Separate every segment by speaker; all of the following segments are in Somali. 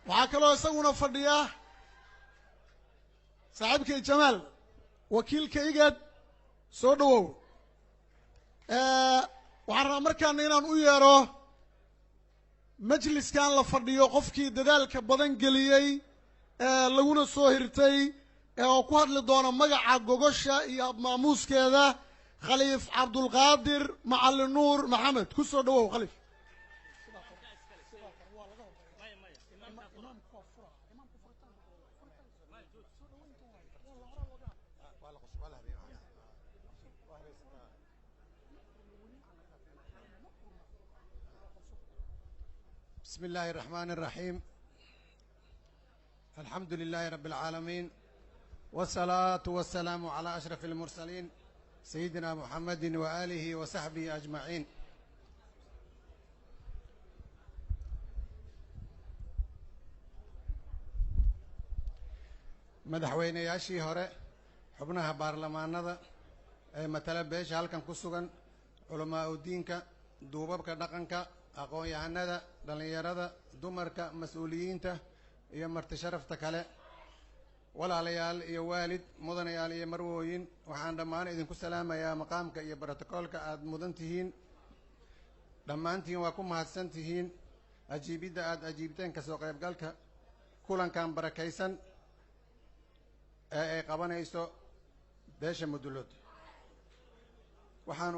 Speaker 1: وعكلو يسوون فرديا صاحبك جمال وكيل كيجد سودو وعرنا مركان إنان ويارو مجلس كان لفرديو قفكي ددالك بدن قليي لغونا سوهرتي وكوهد لدونا مقع قوغوشا يا ماموس كذا خليف عبد القادر معلي النور محمد كسر دو خليف
Speaker 2: بسم الله الرحمن الرحيم الحمد لله رب العالمين والصلاة والسلام على أشرف المرسلين سيدنا محمد وآله وصحبه أجمعين madaxweynayaashii hore xubnaha baarlamaanada ee matala beesha halkan ku sugan culamaa u diinka duubabka dhaqanka aqoon-yahanada dhalinyarada dumarka mas-uuliyiinta iyo marti sharafta kale walaalayaal iyo waalid mudanayaal iyo marwooyin waxaan dhammaan idinku salaamayaa maqaamka iyo brotokoolka aad mudan tihiin dhammaantiin waa ku mahadsan tihiin ajiibidda aad ajiibteen kasoo qaybgalka kulankan barakaysan ee ay qabanayso beesha mudulood waxaan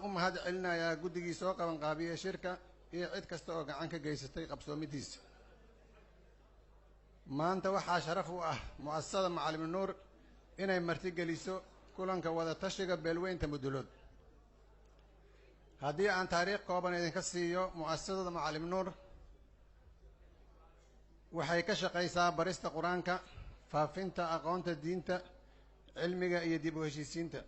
Speaker 2: u mahad celinayaa guddigii soo qaban qaabiyey shirka iyo cid kasta oo gacan ka geysatay qabsoomidiisa maanta waxaa sharaf u ah mu'asasada macalin nuur inay martigeliso kulanka wada tashiga beelweynta mudulood haddii aan taariikh kooban idinka siiyo mu'asasada macalin nuur waxay ka shaqaysaa barista qur-aanka faafinta aqoonta diinta cilmiga iyo dib u heshiisiinta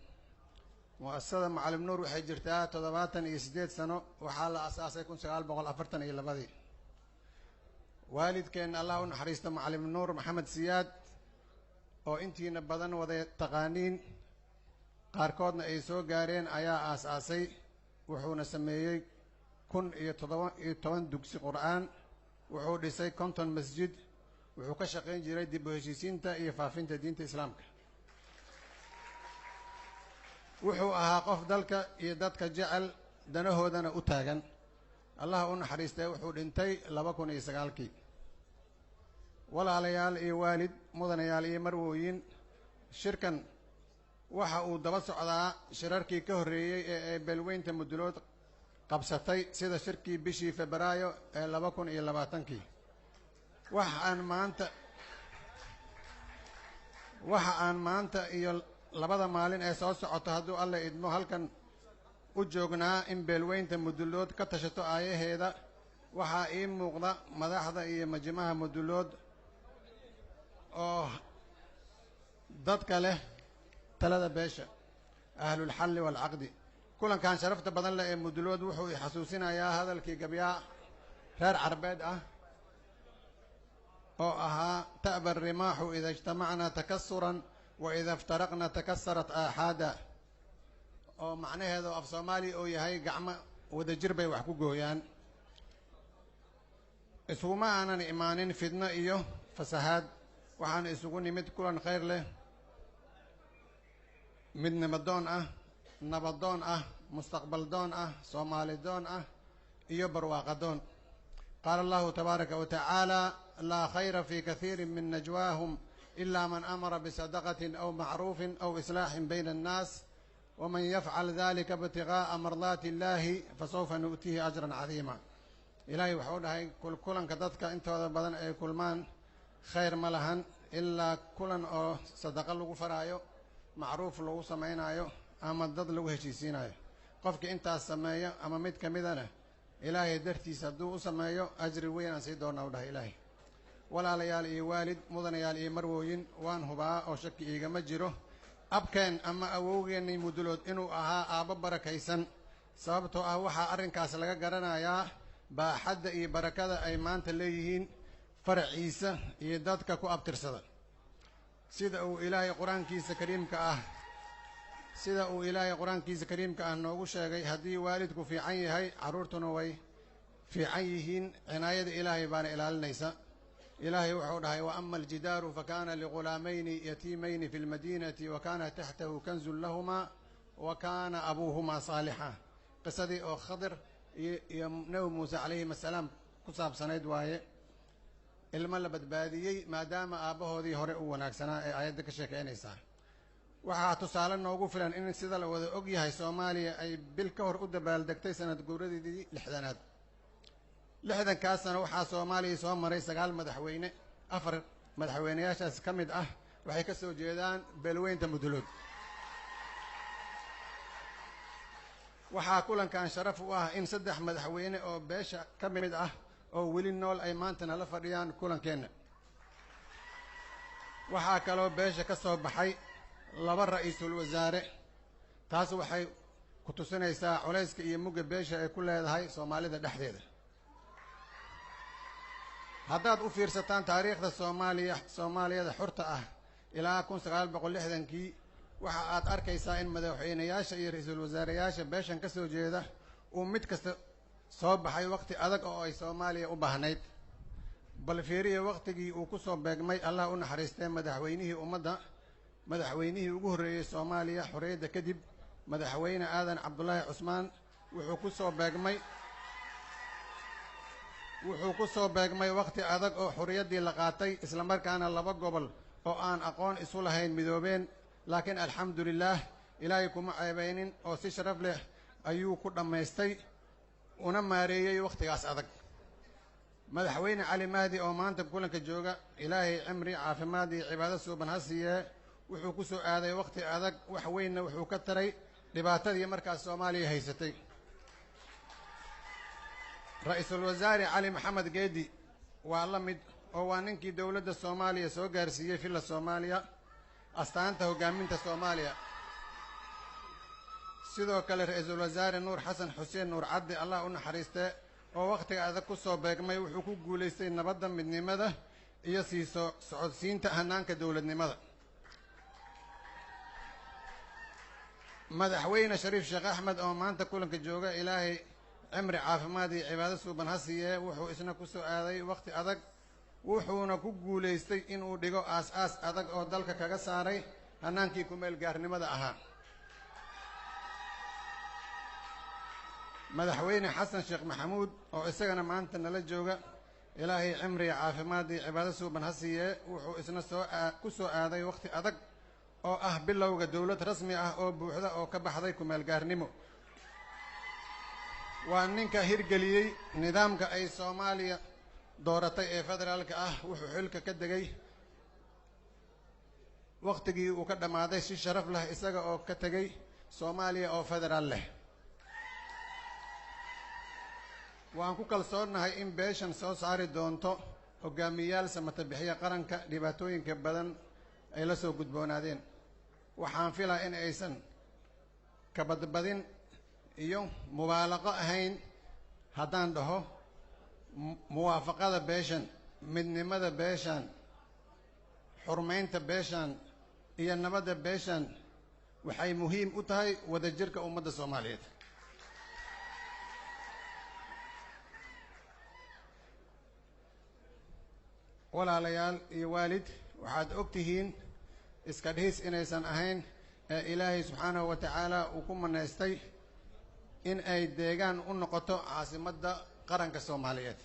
Speaker 2: mu'asasada macalin nuur waxay jirtaa 78 sano waxaa la asaasay 1942 waalidkeen allah u naxariisto macalin nuur maxamed siyaad oo intiina badan wada taqaaniin qaarkoodna ay soo gaareen ayaa aasaasay wuxuuna sameeyey 17 dugsi qur'aan wuxuu dhisay 50 masjid wuxuu ka shaqayn jiray dib u heshiisiinta iyo faafinta diinta islaamka wuxuu ahaa qof dalka iyo dadka jecel danahoodana u taagan allah u naxariistay wuxuu dhintay 2009kii walaalayaal iyo waalid mudanayaal iyo marwooyin shirkan waxa uu daba socdaa shirarkii ka horreeyey ee beelweynta mudulood qabsatay sida shirkii bishii Febraayo ee 2020kii waxa aan maanta iyo labada maalin ee soo socoto hadduu alle idmo halkan u joognaa in beelweynta mudulood ka tashato aayaheeda waxaa ii muuqda madaxda iyo majmaha mudulood oo dadka leh talada beesha ahlul xalli wal caqdi kulankan sharafta badan leh ee mudulood wuxuu i xasuusinayaa hadalkii gabyaa reer carbeed ah oo ahaa ta'ba الrimaaxu ida ijtamacna takasuran waida iftaraqna takasarat aaxaada oo macnaheedu af soomaali oo yahay gacmo wadajir bay wax ku gooyaan isuguma aanan imaanin fidno iyo fasahaad waxaan isugu nimid kulan khayr leh midnimadoon ah nabadoon ah mustaqbal doon ah soomaali doon ah iyo barwaaqadoon qaala allahu tabaaraka wa tacaala laa khayra fi kathiirin min najwaahum إلا من أمر بصدقة أو معروف أو إصلاح بين الناس ومن يفعل ذلك ابتغاء مرضات الله فسوف نؤتيه أجرا عظيما إلهي وحوله كلا كدتك أنت هذا بدن أي كل مان خير ملهن إلا كلا أو صدق له فرايو معروف له سمعينايو أما ضد له هشيسينايو قفك أنت السمايا أما ميت كمدنا إلهي درتي صدو سمايو أجر وين سيدورنا وده إلهي walaalayaal iyo waalid mudanayaal iyo marwooyin waan hubaa oo shaki igama jiro abkeen ama awowgeennii mudulood inuu ahaa aabbo barakaysan sababtoo ah waxaa arrinkaas laga garanayaa baaxadda iyo barakada ay maanta leeyihiin faraciisa iyo dadka ku abtirsada sida uu ilaahay qur-aankiisa kariimka ah noogu sheegay haddii waalidku fiican yahay carruurtuna way fiican yihiin cinaayada ilaahay baana ilaalinaysa إلهي وحورها وأما الجدار فكان لغلامين يتيمين في المدينة وكان تحته كنز لهما وكان أبوهما صالحا قصدي أو خضر نبي موسى عليه السلام كصاب سند واي الملا بدباديي ما دام aabahoodii hore u wanaagsanaa ee ayadda ka sheekeynaysaa waxaa tusaale noogu filan in sida la wada og yahay Soomaaliya ay bil ka hor u dabaaldegtay sanad guuradii lixdanaad lixdankaas sano waxaa Soomaaliya soo maray 9 madaxweyne 4 madaxweynayaashaas ka mid ah waxay ka soo jeedaan beelweynta Mudulood waxaa kulankan sharaf u ah in 3 madaxweyne oo beesha ka mid ah oo weli nool ay maanta nala fadhiyaan kulankeena waxaa kaloo beesha ka soo baxay 2 ra'iisul wasaare taas waxay ku tusinaysaa culayska iyo mugga beesha ay ku leedahay Soomaalida dhexdeeda haddaad u fiirsataan taariikhda Soomaaliyada xurta ah ilaa 1960kii waxa aad arkaysaa in madaxweynayaasha iyo ra'iisul wasaareyaasha beeshan ka soo jeeda uu mid kasta soo baxay waqti adag oo ay Soomaaliya u baahnayd bal fiiriyo waqtigii uu ku soo beegmay Allah u naxariistay madaxweynihii ummadda madaxweynihii ugu horeeyay Soomaaliya xorriyadda kadib madaxweyne Aadan Cabdullaahi Cusmaan wuxuu ku soo beegmay waqti adag oo xorriyaddii la qaatay isla markaana 2 gobol oo aan aqoon isu lahayn midoobeen laakiin alxamdulillah ilaahay kuma ceebeynin oo si sharaf leh ayuu ku dhamaystay una maareeyay waqtigaas adag madaxweyne Cali Mahdi oo maanta kulanka jooga ilaahay cimri caafimaad iyo cibaado suuban ha siiyee wuxuu ku soo aaday waqti adag wax weynna wuxuu ka taray dhibaatadii markaas Soomaaliya haysatay ra'iisul wasaare Cali Maxamed Geedi waa la mid oo waa ninkii dawladda Soomaaliya soo gaarsiiyay filla Soomaaliya astaanta hogaaminta Soomaaliya sidoo kale ra'iisul wasaare Nuur Xasan Xuseen Nuur Cadde Allah u naxariistay oo waqtiga adag ku soo beegmay wuxuu ku guuleystay nabadda midnimada iyo socodsiinta hanaanka dawladnimada madaxweyne Shariif Sheekh Axmed oo maanta kulanka jooga ilaahay cimri caafimaad iyo cibaado suuban ha siiyee wuxuu isna ku soo aaday waqti adag wuxuuna ku guuleystay inuu dhigo aas adag oo dalka kaga saaray hanaankii ku meel gaarnimada ahaa madaxweyne Xasan Sheekh Maxamuud oo isagana maanta nala jooga ilaahay cimri caafimaad iyo cibaado suuban ha siiyee wuxuu isna ku soo aaday waqti adag oo ah bilowga dawlad rasmi ah oo buuxda oo ka baxday ku meel gaarnimo waa ninka hirgeliyay nidaamka ay Soomaaliya dooratay ee federaalka ah wuxuu xilka ka degay waqtigii uu ka dhamaaday si sharaf leh isaga oo ka tagay Soomaaliya oo federaal leh waan ku kalsoonahay in beeshan soo saari doonto hogaamiyayaal samata bixiya qaranka dhibaatooyinka badan ay la soo gudboonaadeen waxaan filaa in aysan ka badbadin iyo mubaalaqo ahayn haddaan dhaho muwaafaqada beeshan midnimada beeshan xurmaynta beeshan iyo nabadda beeshan waxay muhiim u tahay wadajirka ummadda Soomaaliyeed walaalayaal iyo waalid waxaad ogtihiin iska dhis inaysan ahayn ee Ilaahay subxaanahu wa ta'ala uu ku manaystay in ay deegaan u noqoto caasimadda qaranka Soomaaliyeed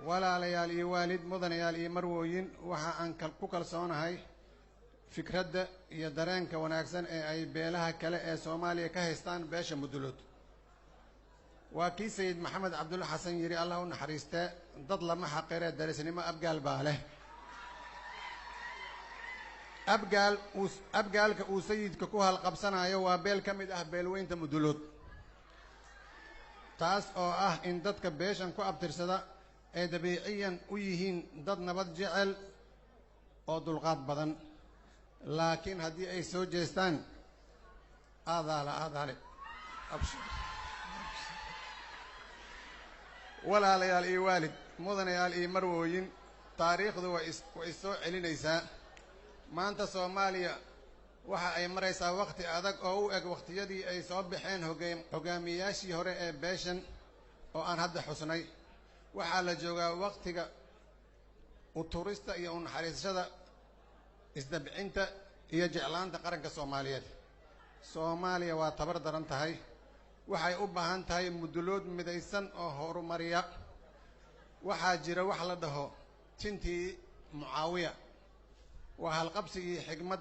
Speaker 2: walaalayaal iyo waalid mudanayaal iyo marwooyin waxa aan ku kalsoonahay fikradda iyo dareenka wanaagsan ee ay beelaha kale ee Soomaaliya ka haystaan beesha Mudulood waa kii Sayid Maxamed Cabdulla Xasan yiri Allah u naxariistay dad lama xaqire darisnimo abgaal baa leh abgaalka uu sayidka ku halqabsanayo waa beel ka mid ah beelweynta Mudulood taas oo ah in dadka beeshan ku abtirsada ay dabiiciyan u yihiin dad nabad jecel oo dulqaad badan laakiin haddii ay soo jeestaan aadaale walaalayaal iyo waalid mudanayaal iyo marwooyin taariikhdu way soo celinaysaa maanta Soomaaliya waxa ay maraysaa waqti adag oo u eg waqtiyadii ay soo baxeen hogaamiyayaashii hore ee beeshan oo aan hadda xusnay waxaa la joogaa waqtiga uturista iyo unaxariisashada isdabcinta iyo jeclaanta qaranka Soomaaliyeed. Soomaaliya waa tabar daran tahay, waxay u baahan tahay mudulood midaysan oo horumariya. waxaa jira wax la dhaho tintii Mucaawiya, waa halqabsigii xigmad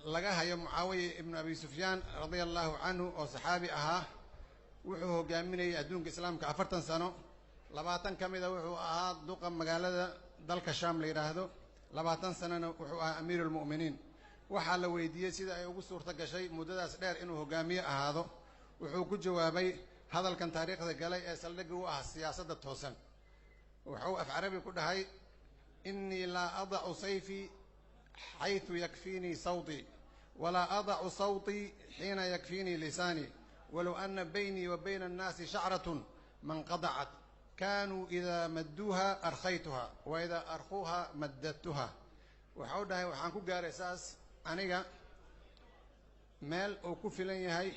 Speaker 2: laga hayo Mucaawiya ibn Abi Sufyaan radiyallahu anhu oo saxaabi ahaa. wuxuu hogaaminayay adduunka islaamka 40 sano, 20 kamida wuxuu ahaa duqa magaalada dalka Shaam la yiraahdo, 20 sanana wuxuu ahaa amiirul mu'miniin. waxaa la weydiiyay sida ay ugu suurta gashay muddadaas dheer inuu hogaamiye ahaado. wuxuu ku jawaabay hadalkan taariikhda galay ee saldhig u ah siyaasadda toosan. wuxuu af carabi ku dhahay innii laa ada'u sayfi xaytu yakfiinii sawtii walaa ada'u sawtii xiina yakfiinii lisaanii walow anna baynii wa bayna annaasi shacratun manqadacat kaanuu idaa madduuha arkhaytuha wa idaa arkhuuha maddadtuha. wuxuu dhahay waxaan ku gaaray saas aniga meel uu ku filan yahay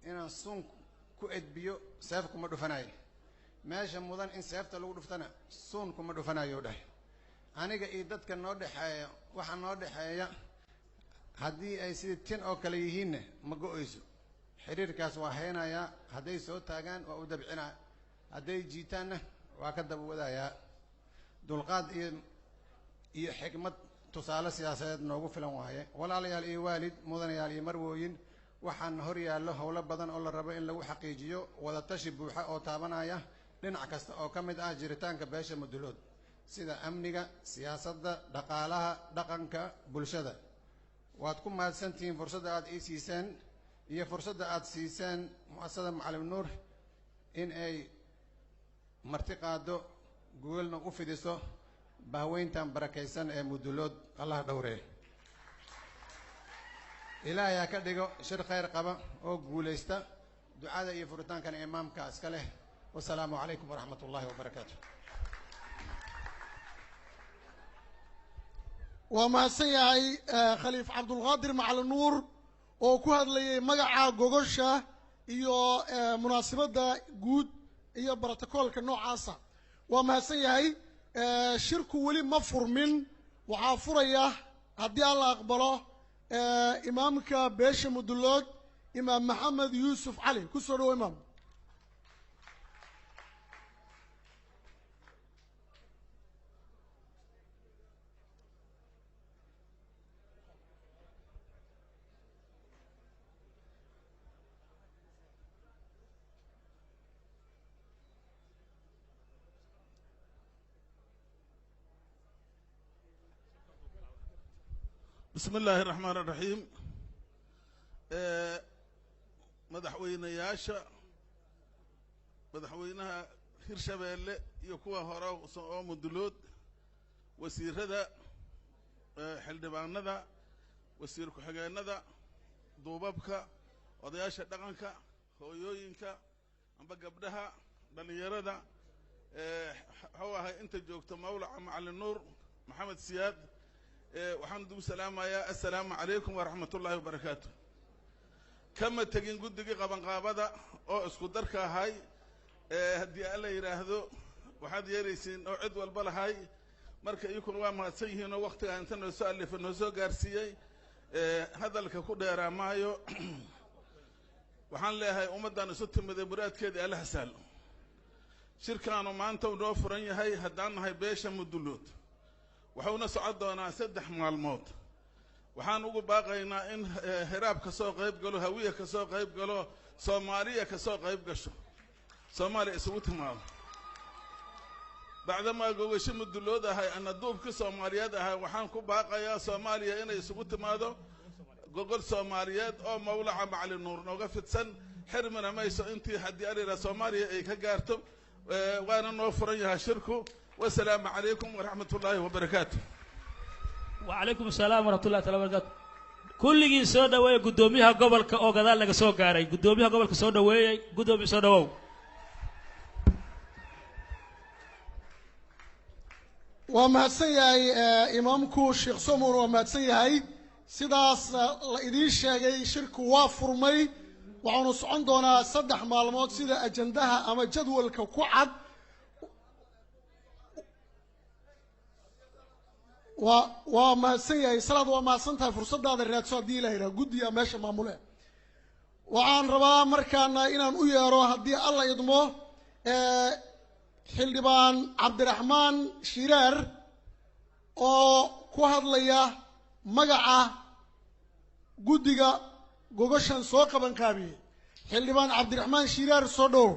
Speaker 2: inaan sun ku edbiyo seef kuma dhufanayo, meesha mudan in seefta lagu dhuftana sun kuma dhufanayo dhahay. aniga iyo dadka noo dhexeeya waxa noo dhexeeya haddii ay sidii tin oo kale yihiinna ma go'ayso. xiriirkaas waa haynayaa, hadday soo taagaan waa u dabcinaa, hadday jiitaanna waa ka daba wadayaa. dulqaad iyo xikmad tusaale siyaasadeed noogu filan waaye. walaalayaal iyo waalid, mudanayaal iyo marwooyin, waxaan hor yaallo howlo badan oo la rabo in lagu xaqiijiyo wadatashi buuxa oo taabanaya dhinac kasta oo ka mid ah jiritaanka beesha mudulood, sida amniga, siyaasadda, dhaqaalaha, dhaqanka, bulshada. waad ku mahadsantihiin fursadda aad ii siiseen iyo fursadda aad siiseen mu'asasada Macallim Nuur in ay marti qaado guulna u fidiso bahweyntan barakaysan ee mudulood. allah dhowree. ilaahay ha ka dhigo shir khayr qaba oo guulaysta. ducada iyo furitaankan imaamka iska leh. wasalaamu calaykum waraxmat ullaahi wabarakaatu.
Speaker 1: waa mahadsan yahay khaliif cabdulqaadir macalin nuur oo ku hadlayay magaca gogosha iyo munaasabadda guud iyo brotokoolka noocaasa. waa mahadsan yahay. shirku weli ma furmin, waxaa furaya haddii alla aqbalo imaamka beesha mudulood imaam maxamed yuusuf cali. ku soo dhawo imaam.
Speaker 3: بسم الله الرحمن الرحيم. madaxweynaha hirshabeelle iyo kuwa hore oo mudulood, wasiirada, xildhibaanada, wasiir ku-xigeenada, duubabka, odayaasha dhaqanka, hooyooyinka amba gabdhaha, dhalinyarada, waxuu ahay inta joogto mawlaca Macalin Nuur Maxamed Siyaad. waxaan ugu salaamayaa assalaamu calaykum waraxmatullaahi wabarakaatu. kama tegin guddigii qabanqaabada oo isku darka ahay. haddii alla yidhaahdo waxaad yeeraysiin oo cid walba lahay. marka iyakuna waa mahadsan yihiin oo waqtiga inta noo soo alifay noo soo gaarsiiyey. hadalka ku dheeraa maayo. waxaan leeyahay ummaddan isu timiday muraadkeedii alla hasaalo. shirkaanu maanta uu noo furan yahay haddaan nahay beesha mudulood. waxuuna socon doonaa 3 maalmood. waxaan ugu baaqaynaa in hiraab ka soo qayb galo, hawiye ka soo qayb galo, Soomaaliya ka soo qayb gasho, Soomaaliya isugu timaado. bacdama gogasho mudulood ahay ana duubka Soomaaliyeed ahay, waxaan ku baaqayaa Soomaaliya inay isugu timaado gogol Soomaaliyeed oo mawlaca Macalin Nuur nooga fidsan. xirmina mayso intii haddii arira Soomaaliya ay ka gaarto. waana noo furan yahay shirku. والسلام عليكم ورحمة الله وبركاته.
Speaker 4: وعليكم السلام ورحمة الله تعالى وبركاته. كل جين سودا ويا قدوميها قبل أو قدال لك سوق عاري قدوميها قبل كسودا ويا قدومي سودا وو.
Speaker 1: ومahadsan yahay imaamku Sheekh Soomur. waa mahadsan yahay. sidaas la idin sheegay shirku waa furmay. waxaanu socon doonaa 3 maalmood sida ajandaha ama jadwalka ku cad. وما سيا صلاة وما سنتها فرصة هذا الرئاسة دي لهنا جودي أمشي معموله وعن ربا مركنا إن أيرو هدي الله يضمه حلبان عبد الرحمن شرير أو كهذا ليا مجاعة جوديجا جوجشان سوق بنكابي حلبان عبد الرحمن شرير صدو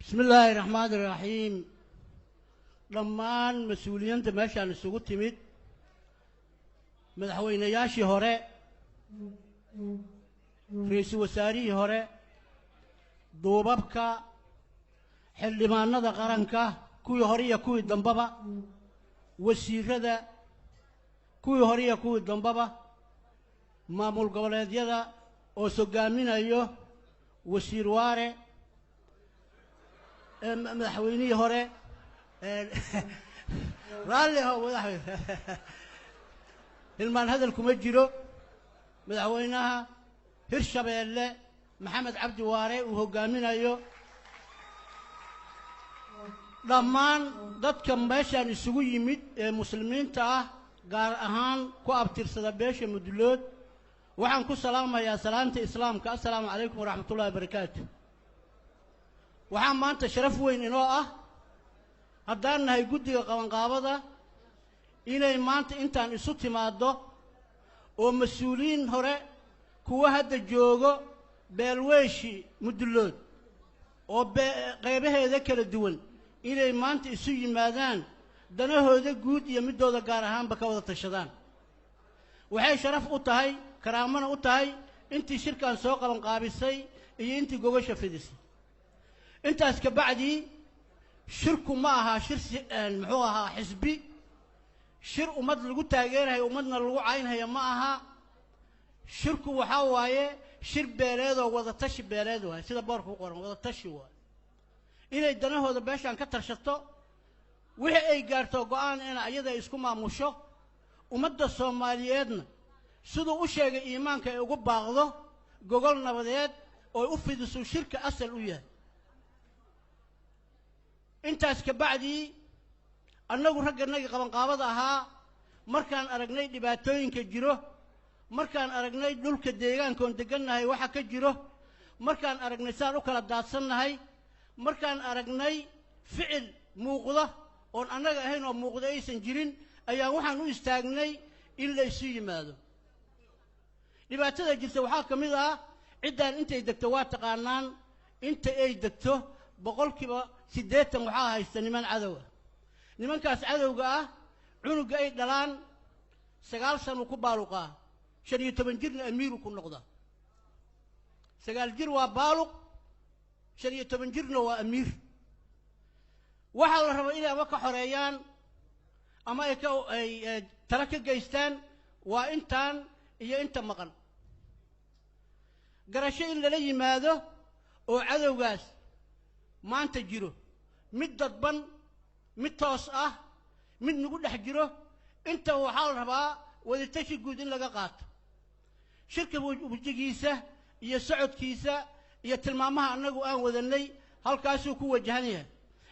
Speaker 5: بسم الله الرحمن الرحيم لما مسؤولين تمشي عن السوق تميت مدحوين ياشي هراء رئيس وزراء هراء دوبابك حل ما نضع قرنك كوي هرية كوي دمبابا وسيرة كوي هرية كوي دمبابا مامول قولات يدا وسجامين أيوه وسيرواره مدحويني هراء رالي هو مدحوين المان هذا الكمجرو مدحوينها هرشبيل محمد عبد واري وهو قامين أيوه لمان dadka meeshan isugu yimid ee muslimiinta ah gaar ahaan ku abtirsada beesha mudlood waxaan ku salaamayaa salaanta islaamka assalaamu alaykum wa rahmatullahi wa barakaatuh waxaan maanta sharaf weyn inoo ah haddaan nahay guddiga qabanqaabada inay maanta intaan isu timaado oo mas'uuliin hore kuwa hadda joogo beelweeshi mudlood oo qaybaheeda kala duwan inay maanta isu yimaadaan danahooda guud iyo midooda gaar ahaanba ka wada tashadaan waxay sharaf u tahay karaamana u tahay intii shirkan soo qaban qaabisay iyo intii gogosha fidisay intaas ka bacdi shirku ma aha shir muxuu ahaa xisbi shir ummad lagu taageerayo ummadna lagu caynhayo ma aha shirku waxa waaye shir beeleed oo wada tashi beeleed waa sida boorku qoran wada tashi waa inay danahooda beeshan ka tarshato wixii ay gaarto go'aan in ayada isku maamusho ummadda Soomaaliyeedna sidoo u sheegay iimaanka ay ugu baaqdo gogol nabadeed oo u fidiso shirka asal u yahay intaas ka bacdi annagu ragganagi qaban qaabada ahaa markaan aragnay dhibaatooyinka jiro markaan aragnay dhulka deegaanka oo degannahay waxa ka jiro markaan aragnay saan u kala daadsannahay markaan aragnay ficil muuqda oo annaga ahayn oo muuqda aysan jirin ayaa waxaan u istaagnay in la isu yimaado dhibaatada jirta waxa kamid ah ciidan intay degto waa taqaanaan inta ay degto boqolkiiba 80 waxa haysta niman cadow ah nimankaas cadowga ah cunuga ay dhalaan 9 sano ku baaluqa 15 jirna amiiru ku noqda 9 jir waa baaluq 15 jirna waa amiir waxa la rabo inay wax ka xoreeyaan ama ay tala ka geystaan waa intaan iyo inta maqan garasho in la yimaado oo cadowgaas maanta jiro mid dadban mid toos ah mid nagu dhex jiro inta waxa la rabaa wada tashi guud in laga qaato shirka wajigiisa iyo socodkiisa iyo tilmaamaha annagu aan wadanay halkaas uu ku wajahan yahay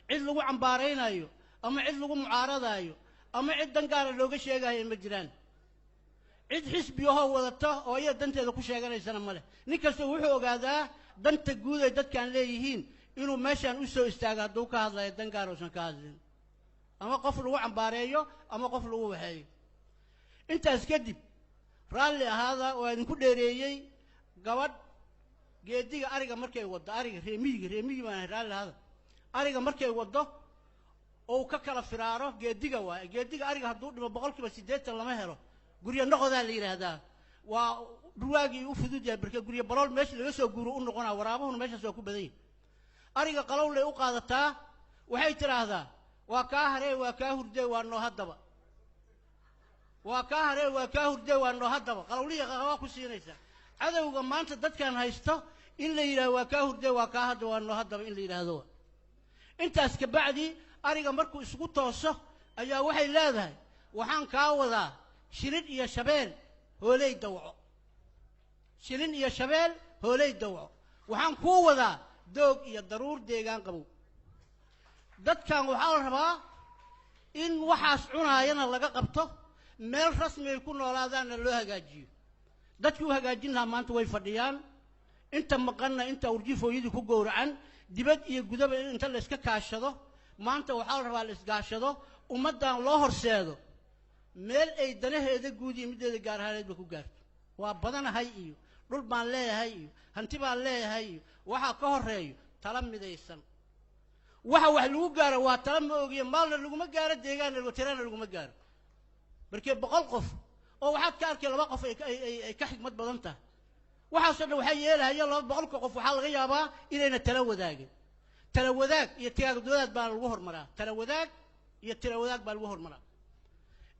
Speaker 5: cid lagu cambaareynayo ama cid lagu mucaaradayo ama cid dan gaar ah looga sheegayo ma jiraan cid xisbi oo wadata oo ay danteeda ku sheeganaysana male nin kasta wuxuu ogaadaa danta guud ee dadkan leeyihiin inuu meeshan u soo istaago hadduu ka hadlayo dan gaar oo san ka hadlin ama qof lagu cambaareeyo ama qof lagu waxeeyo intaas kadib raalli ahaada oo aan ku dheereeyay gabadh geediga ariga markay wado ariga reemigi waan raalli ahaada ariga markay wado oo ka kala firaaro geediga waa geediga ariga hadduu dhimo boqolkiiba 80 lama helo guriga noqodaa la yiraahdaa waa ruwaagi u fudud yahay barka guriga balool meesha laga soo guuro u noqonaa waraabuhuna meesha soo ku badan ariga qalowle u qaadataa waxay tiraahdaa waa ka haree waa ka hurdee waa noo hadaba waa ka haree waa ka hurdee waa noo hadaba qalowliga qawa ku siinaysa cadawga maanta dadkan haysto in la yiraahdo waa ka hurdee waa ka hadaba waa noo hadaba in la yiraahdo intaas ka bacdi ariga markuu isku tooso ayaa waxay leedahay waxaan kaa wadaa shilin iyo shabeel hooley dawco shilin iyo shabeel hooley dawco waxaan kuu wadaa doog iyo daruur deegaan qabow dadkan waxaa la rabaa in waxaas cunaayana laga qabto meel rasmi ay ku noolaadaanna loo hagaajiyo dadkii u hagaajin lahaa maanta way fadhiyaan inta maqanna inta urjifooyadii ku gowracan dibad iyo gudaba inta la iska kaashado maanta waxaa la rabaa la isgaashado ummaddan loo horseedo meel ay danaheeda guud iyo middeeda gaar ahaaneedba ku gaarto waa badanahay iyo dhul baan leeyahay iyo hanti baan leeyahay iyo waxaa ka horreeyo tala midaysan waxa wax lagu gaaro waa tala ma ogiye maalna laguma gaaro deegaanna tirana laguma gaaro markii 100 qof oo waxaad ka arkay 2 qof ay ka xigmad badan tahay waxaasoo dhan waxay yeelahayeen 200 qof waxaa laga yaabaa inayna tala wadaagin tala wadaag iyo tiyaagdoodaad baa lagu hormaraa tala wadaag iyo tira wadaag baa lagu hormaraa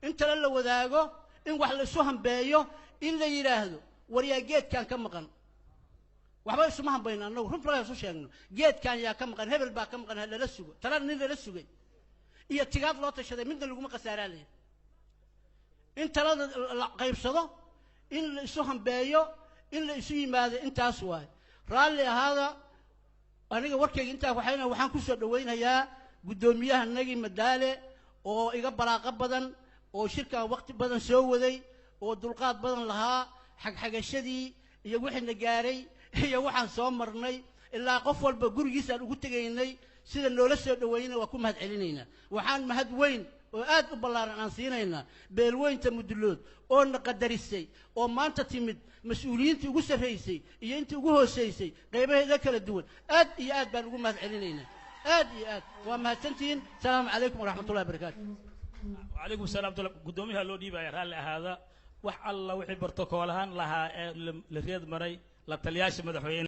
Speaker 5: in tala la wadaago in wax la isu hambeeyo in la yiraahdo wariyaa geedkan ka maqan waxba isuma hambayna annagu runta laga soo sheegno geedkan yaa ka maqan hebel baa ka maqan la sugo tala nin la sugay iyo tigaad loo tashaday midna lagu ma qasaaraalay in tala la qaybsado in la isu hambeeyo in la isu yimaado intaas waay raalli ahaada aniga warkayga intaa waxaan ku soo dhaweynayaa gudoomiyaha nagi Madaale oo iga baraaqa badan oo shirka waqti badan soo waday oo dulqaad badan lahaa xagxagashadii iyo wixii na gaaray iyo waxaan soo marnay ilaa qof walba gurigiisa aan ugu tagaynay sida noola soo dhaweynaa waa ku mahad celinaynaa waxaan mahad weyn oo aad u ballaaran aan siinaynaa beelweynta Mudulood oo na qadarisay oo maanta timid mas'uuliyiintii ugu sarreysay iyo intii ugu hooseysay qaybaheeda kala duwan aad iyo aad baan ugu mahad celinaynaa aad iyo aad waa mahadsantihiin salaamu calaykum waraxmatullahi wabarakaatu
Speaker 4: وعليكم السلام ورحمة الله قدوميها لو ديبا يا رالي هذا وح الله وحي برتقالهان لها لرياض مري لا تلياش مدحوين